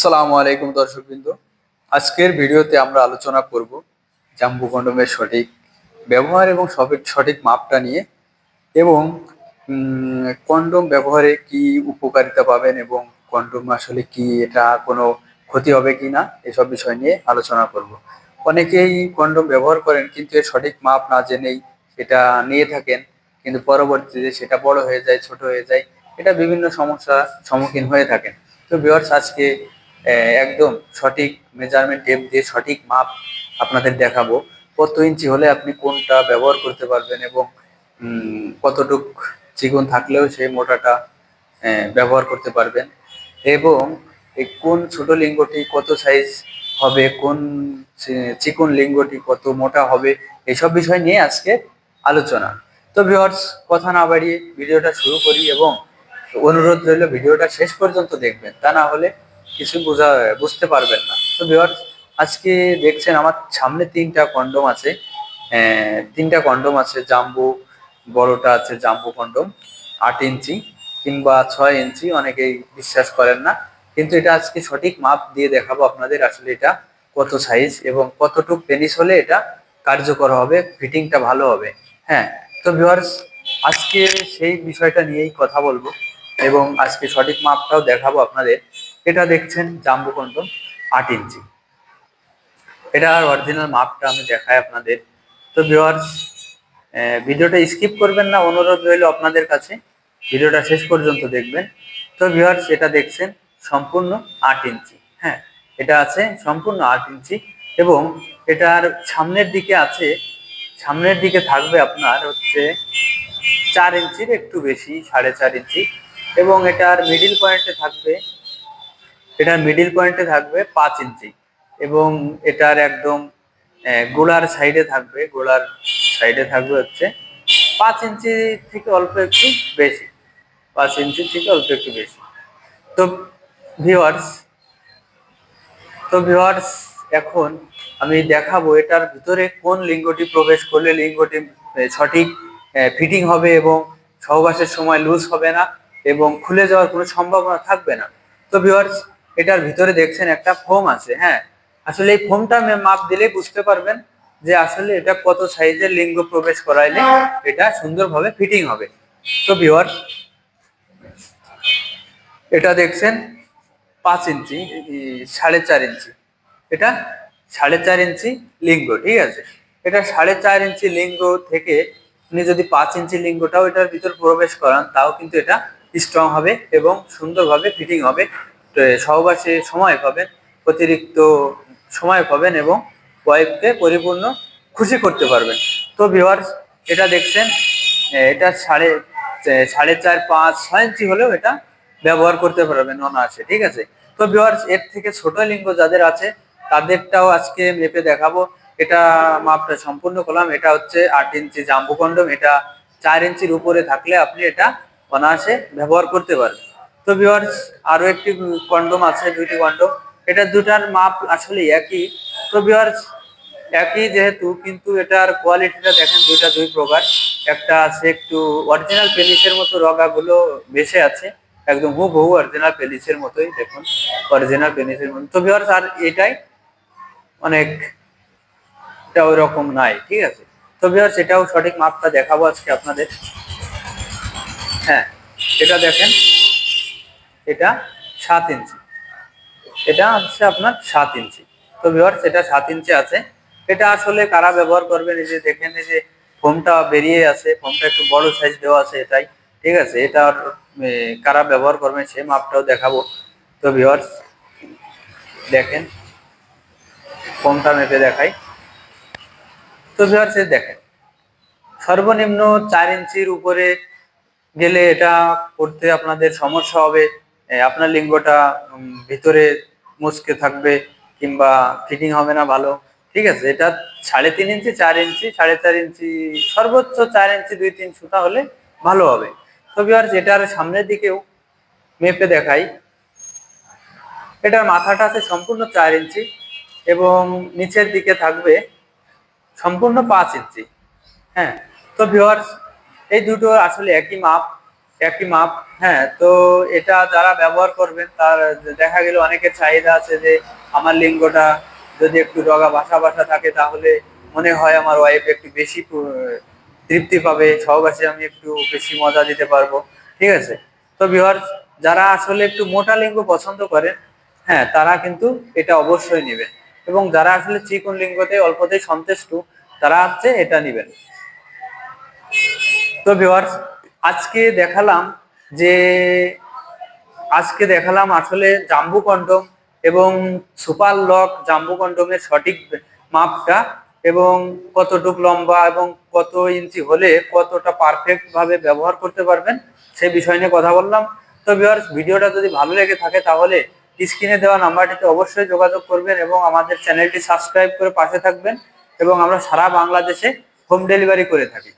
আসসালামু আলাইকুম দর্শকবৃন্দ। আজকের ভিডিওতে আমরা আলোচনা করব জাম্বু কন্ডোমের সঠিক ব্যবহার এবং সঠিক মাপটা নিয়ে, এবং কন্ডোম ব্যবহারে কি উপকারিতা পাবেন এবং কন্ডোম আসলে কি, এটা কোনো ক্ষতি হবে কি না, এসব বিষয় নিয়ে আলোচনা করব। অনেকেই কন্ডোম ব্যবহার করেন কিন্তু এর সঠিক মাপ না জেনেই এটা নিয়ে থাকেন, কিন্তু পরবর্তীতে সেটা বড় হয়ে যায়, ছোট হয়ে যায়, এটা বিভিন্ন সমস্যার সম্মুখীন হয়ে থাকেন। তো ভিউয়ার্স, আজকে একদম সঠিক মেজারমেন্ট টেপ দিয়ে সঠিক মাপ আপনাদের দেখাবো। কত ইঞ্চি হলে আপনি কোনটা ব্যবহার করতে পারবেন এবং কতটুক চিকন থাকলেও সেই মোটাটা ব্যবহার করতে পারবেন, এবং এই কোন ছোট লিঙ্গটি কত সাইজ হবে, কোন চিকন লিঙ্গটি কত মোটা হবে, এইসব বিষয় নিয়ে আজকে আলোচনা। তো ভিউয়ার্স, কথা না বাড়িয়ে ভিডিওটা শুরু করি, এবং অনুরোধ রইল ভিডিওটা শেষ পর্যন্ত দেখবেন, তা না হলে কিছু বুঝতে পারবেন না। তো ভিউয়ার্স, আজকে দেখছেন আমার সামনে তিনটা কন্ডোম আছে। জাম্বু বড়টা আছে জাম্বু কন্ডোম 8 ইঞ্চি কিংবা 6 ইঞ্চি, অনেকেই বিশ্বাস করেন না, কিন্তু এটা আজকে সঠিক মাপ দিয়ে দেখাবো আপনাদের আসলে এটা কত সাইজ এবং কতটুক পেনিস হলে এটা কার্যকর হবে, ফিটিংটা ভালো হবে। হ্যাঁ, তো ভিউয়ার্স, আজকে সেই বিষয়টা নিয়েই কথা বলবো এবং আজকে সঠিক মাপটাও দেখাবো আপনাদের। এটা দেখছেন জাম্বু কন্ডোম 8 ইঞ্চি, এটার অরিজিনাল মাপটা আমি দেখাই আপনাদের। তো ভিউয়ার্স, ভিডিওটা স্কিপ করবেন না, অনুরোধ রইল আপনাদের কাছে, ভিডিওটা শেষ পর্যন্ত দেখবেন। তো ভিউয়ার্স, এটা দেখছেন সম্পূর্ণ 8 ইঞ্চি। হ্যাঁ, এটা আছে সম্পূর্ণ 8 ইঞ্চি, এবং এটার সামনের দিকে থাকবে আপনার হচ্ছে 4 ইঞ্চির একটু বেশি, 4.5 ইঞ্চি, এবং এটার মিডিল পয়েন্টে থাকবে 5 ইঞ্চি, এবং এটার একদম গোড়ার সাইডে থাকবে হচ্ছে 5 ইঞ্চি থেকে অল্প একটু বেশি, 5 ইঞ্চি থেকে অল্প একটু বেশি। তো ভিউয়ার্স তো ভিউয়ার্স এখন আমি দেখাবো এটার ভিতরে কোন লিঙ্গটি প্রবেশ করলে লিঙ্গটি সঠিক ফিটিং হবে এবং সহবাসের সময় লুজ হবে না এবং খুলে যাওয়ার কোনো সম্ভাবনা থাকবে না। তো ভিউয়ার্স, এটার ভিতরে দেখছেন একটা ফোম আছে। হ্যাঁ, আসলে এই ফোমটা মাপ দিলেই বুঝতে পারবেন যে আসলে এটা কত সাইজের লিঙ্গ প্রবেশ করাইলে এটা সুন্দরভাবে ফিটিং হবে। তো ভিউয়ার্স, এটা দেখছেন 5 ইঞ্চি, 4.5 ইঞ্চি, এটা 4.5 ইঞ্চি লিঙ্গ, ঠিক আছে। এটা 4.5 ইঞ্চি লিঙ্গ থেকে আপনি যদি 5 ইঞ্চি লিঙ্গটাও এটার ভিতর প্রবেশ করান, তাও কিন্তু এটা স্ট্রং হবে এবং সুন্দরভাবে ফিটিং হবে। সহবাসে সময় পাবেন, অতিরিক্ত সময় পাবেন, এবং ওয়াইফকে পরিপূর্ণ খুশি করতে পারবেন। তো ভিউয়ার্স, এটা দেখছেন, এটা সাড়ে চার, 5, 6 ইঞ্চি হলেও এটা ব্যবহার করতে পারবেন অনায়াসে, ঠিক আছে। তো ভিউয়ার্স, এর থেকে ছোট লিঙ্গ যাদের আছে তাদেরটাও আজকে মেপে দেখাবো। এটা মাপটা সম্পূর্ণ করলাম। এটা হচ্ছে 8 ইঞ্চি জাম্বু কন্ডোম, এটা 4 ইঞ্চির উপরে থাকলে আপনি এটা অনায়াসে ব্যবহার করতে পারবেন। তো ভিউয়ার্স, আরো একটি কন্ডোম আছে, দুইটি কন্ডোম, এটা দুটার মাপ আসলে একই। তো ভিউয়ার্স, একই যেহেতু, কিন্তু এটার কোয়ালিটিটা দেখেন দুইটা দুই প্রকার। একটা আছে একটু অরিজিনাল পেনিসের মতো, রগাগুলো বেশি আছে, একদম হুবহু অরিজিনাল পেনিসের মতোই, দেখুন অরিজিনাল পেনিসের মতো। তো ভিউয়ার্স, আর এটাই অনেকটা ওই রকম নাই, ঠিক আছে। তো ভিউয়ার্স, এটাও সঠিক মাপটা দেখাবো আজকে আপনাদের। হ্যাঁ, এটা দেখেন, এটা 7 ইঞ্চি, এটা হচ্ছে আপনার 7 ইঞ্চি। তো ভিউয়ার্স, এটা 7 ইঞ্চি আছে। এটা আসলে কারা ব্যবহার করবেন, এই যে দেখেন, এই যে ফোমটা বেরিয়ে আছে, ফোমটা একটু বড় সাইজ দেওয়া আছে এটাই, ঠিক আছে। এটা কারা ব্যবহার করবেন সেই মাপটাও দেখাবো। তো ভিউয়ার্স, দেখেন, ফোমটা মেপে দেখাই। তো ভিউয়ার্স, দেখেন, সর্বনিম্ন 4 ইঞ্চির উপরে গেলে এটা করতে আপনাদের সমস্যা হবে। আপনার লিঙ্গটা ভিতরে মুচকে থাকবে কিংবা ফিটিং হবে না ভালো, ঠিক আছে। এটা 3.5 ইঞ্চি, 4 ইঞ্চি, 4.5 ইঞ্চি, সর্বোচ্চ 4 ইঞ্চি 2-3 সুতা হলে ভালো হবে। তো ভিউয়ার্স, এটার সামনের দিকেও মেপে দেখাই। এটার মাথাটা আছে সম্পূর্ণ 4 ইঞ্চি, এবং নিচের দিকে থাকবে সম্পূর্ণ 5 ইঞ্চি। হ্যাঁ, তো ভিউয়ার্স, এই দুটো আসলে একই মাপ, একই মাপ। হ্যাঁ, তো এটা যারা ব্যবহার করবেন তার দেখা গেল অনেকের চাহিদা আছে যে আমার লিঙ্গটা যদি একটু রগা বাসা বাসা থাকে তাহলে মনে হয় আমার ওয়াইফ একটু বেশি তৃপ্তি পাবে, সহবাসে আমি একটু বেশি মজা দিতে পারবো। ঠিক আছে, তো ভিউয়ার্স, যারা আসলে একটু মোটা লিঙ্গ পছন্দ করেন, হ্যাঁ, তারা কিন্তু এটা অবশ্যই নেবেন, এবং যারা আসলে চিকন লিঙ্গতে অল্পতেই সন্তুষ্ট তারা হচ্ছে এটা নেবেন। তো ভিউয়ার্স, আজকে দেখালাম যে আজকে দেখালাম আসলে জাম্বু কন্ডম এবং সুপার লক জাম্বু কন্ডমের সঠিক মাপটা, এবং কতটুক লম্বা এবং কত ইঞ্চি হলে কতটা পারফেক্ট ভাবে ব্যবহার করতে পারবেন সেই বিষয় নিয়ে কথা বললাম। তো ভিউয়ার্স, ভিডিওটা যদি ভালো লেগে থাকে তাহলে স্ক্রিনে দেওয়া নাম্বারটিতে অবশ্যই যোগাযোগ করবেন এবং আমাদের চ্যানেলটি সাবস্ক্রাইব করে পাশে থাকবেন, এবং আমরা সারা বাংলাদেশে হোম ডেলিভারি করে থাকি।